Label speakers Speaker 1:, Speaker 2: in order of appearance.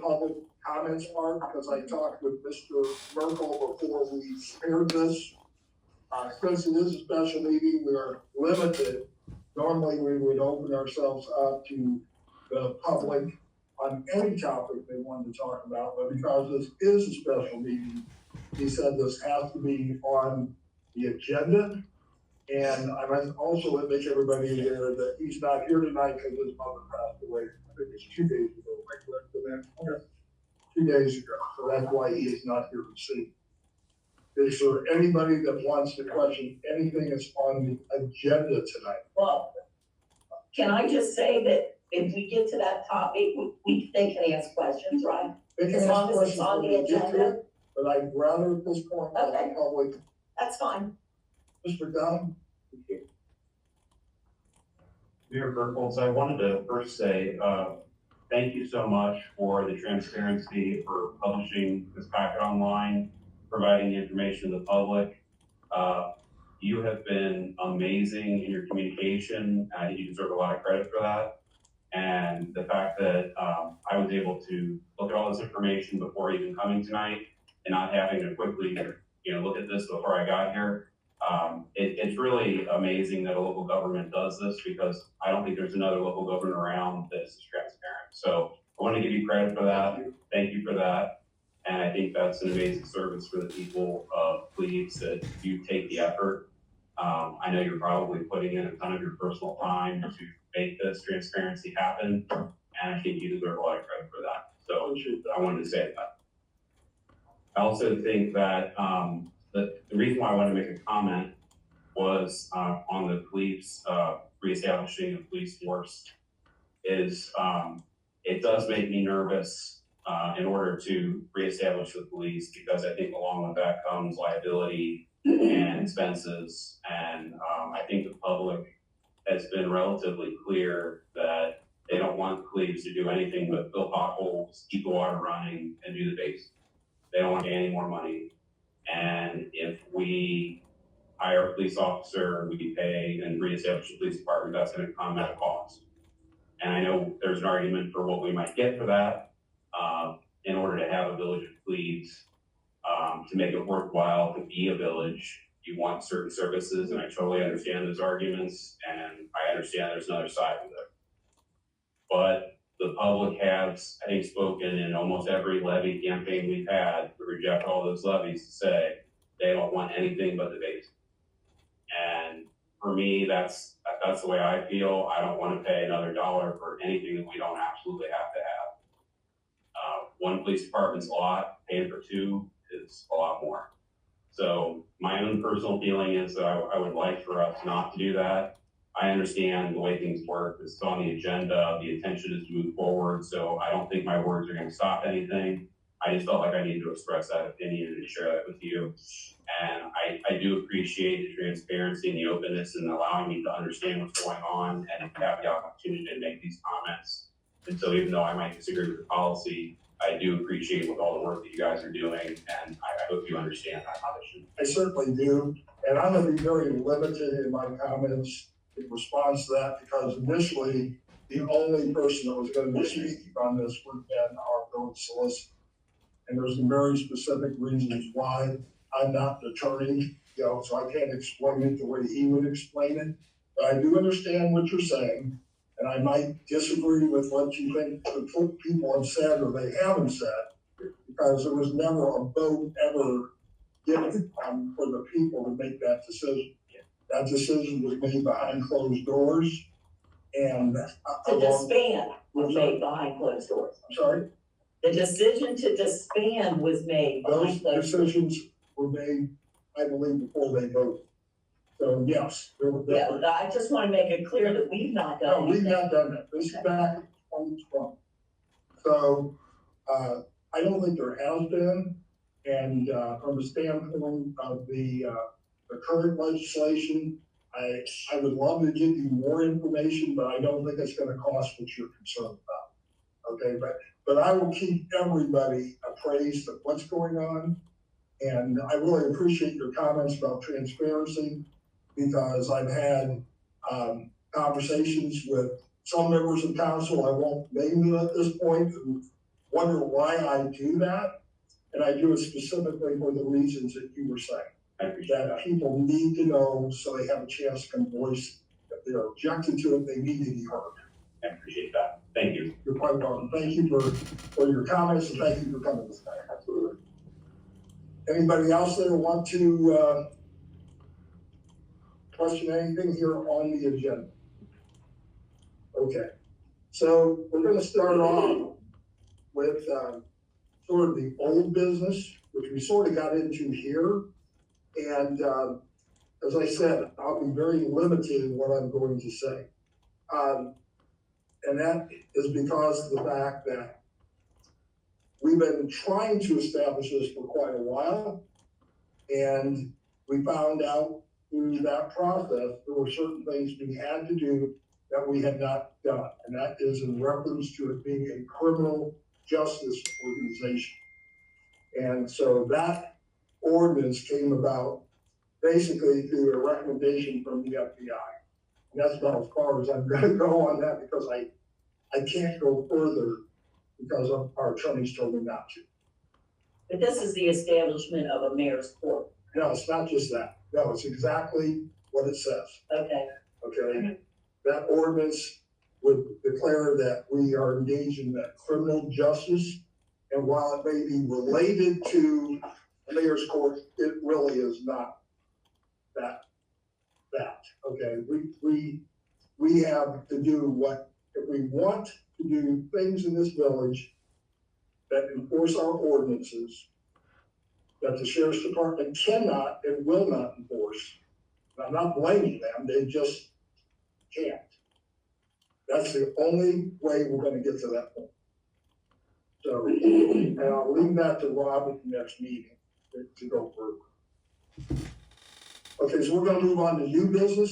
Speaker 1: public comments part, because I talked with Mr. Merkel before we spared this. Since it is a special meeting, we are limited. Normally, we would open ourselves up to the public on any topic they wanted to talk about, but because this is a special meeting, he said this has to be on the agenda. And I must also make everybody aware that he's not here tonight because his mother passed away. I think it's 2 days ago, right? Correct, that? 2 days ago. So that's why he is not here to see. Is there anybody that wants to question anything that's on the agenda tonight?
Speaker 2: Well, can I just say that if we get to that topic, they can ask questions, right?
Speaker 1: They can
Speaker 2: as
Speaker 1: ask
Speaker 2: long as
Speaker 1: questions
Speaker 2: it's on the
Speaker 1: when we get to
Speaker 2: agenda.
Speaker 1: it, but I'd rather at this point,
Speaker 2: Okay.
Speaker 1: the public.
Speaker 2: That's fine.
Speaker 1: Mr. Dunn?
Speaker 3: Mayor Berkholz, I wanted to first say thank you so much for the transparency, for publishing this packet online, providing the information to the public. You have been amazing in your communication. You deserve a lot of credit for that. And the fact that I was able to look at all this information before even coming tonight and not having to quickly, look at this before I got here. It's really amazing that a local government does this, because I don't think there's another local government around that is transparent. So I want to give you credit for that. Thank you for that. And I think that's an amazing service for the people of Cleves, that you take the effort. I know you're probably putting in a ton of your personal time to make this transparency happen, and I think you deserve a lot of credit for that. So I wanted to say that. I also think that the reason why I wanted to make a comment was on the police, reestablishing the police force, is it does make me nervous in order to reestablish the police, because I think along with that comes liability and expenses. And I think the public has been relatively clear that they don't want Cleves to do anything but fill potholes, keep the water running, and do the basics. They don't want any more money. And if we hire a police officer, we pay and reestablish the police department, that's going to come at a cost. And I know there's an argument for what we might get for that in order to have a village of Cleves. To make it worthwhile to be a village, you want certain services, and I totally understand those arguments, and I understand there's another side of it. But the public has, I think, spoken in almost every levy campaign we've had to reject all those levies, to say they don't want anything but the basic. And for me, that's the way I feel. I don't want to pay another dollar for anything that we don't absolutely have to have. One police department's a lot, paying for two is a lot more. So my own personal feeling is that I would like for us not to do that. I understand the way things work. It's on the agenda. The intention is to move forward. So I don't think my words are going to stop anything. I just felt like I needed to express that opinion and share that with you. And I do appreciate the transparency and the openness and allowing me to understand what's going on and have the opportunity to make these comments. And so even though I might disagree with the policy, I do appreciate with all the work that you guys are doing, and I hope you understand that position.
Speaker 1: I certainly do. And I'm going to be very limited in my comments in response to that, because initially the only person that was going to be speaking on this would have been our village solicitor. And there's some very specific reasons why. I'm not an attorney, so I can't explain it the way he would explain it. But I do understand what you're saying, and I might disagree with what you think the people have said or they haven't said, because there was never a vote ever given for the people to make that decision. That decision was made behind closed doors, and
Speaker 2: to disband was made behind closed doors.
Speaker 1: I'm sorry?
Speaker 2: The decision to disband was made behind
Speaker 1: Those
Speaker 2: closed doors.
Speaker 1: decisions were made, I believe, before they voted. So yes,
Speaker 2: Yeah, I just want to make it clear that we've not done
Speaker 1: no, we've
Speaker 2: anything.
Speaker 1: not done that. This is back in 2012. So I don't think there has been. And from the standpoint of the current legislation, I would love to give you more information, but I don't think it's going to cost what you're concerned about. Okay, but I will keep everybody appraised of what's going on. And I really appreciate your comments about transparency, because I've had conversations with some members of council, I won't name them at this point, who wonder why I do that. And I do it specifically for the reasons that you were saying.
Speaker 3: I appreciate
Speaker 1: That
Speaker 3: that.
Speaker 1: people need to know so they have a chance to voice. If they're objecting to it, they need to be heard.
Speaker 3: I appreciate that. Thank you.
Speaker 1: You're quite welcome. Thank you for your comments and thank you for coming this night. Absolutely. Anybody else that want to, question anything here on the agenda? Okay, so we're gonna start off with, sort of the old business, which we sort of got into here. And, as I said, I'll be very limited in what I'm going to say. And that is because of the fact that we've been trying to establish this for quite a while. And we found out through that process, there were certain things we had to do that we had not done. And that is in reference to it being a criminal justice organization. And so that ordinance came about basically through a recommendation from the FBI. And that's about as far as I'm gonna go on that because I can't go further because our attorneys told me not to.
Speaker 2: But this is the establishment of a mayor's court.
Speaker 1: No, it's not just that. No, it's exactly what it says,
Speaker 2: Okay.
Speaker 1: okay? That ordinance would declare that we are engaged in that criminal justice. And while it may be related to the mayor's court, it really is not that, okay? We have to do what, if we want to do things in this village that enforce our ordinances, that the sheriff's department cannot and will not enforce. And I'm not blaming them, they just can't. That's the only way we're gonna get to that point. So, and I'll leave that to Rob at the next meeting to go further. Okay, so we're gonna move on to new business.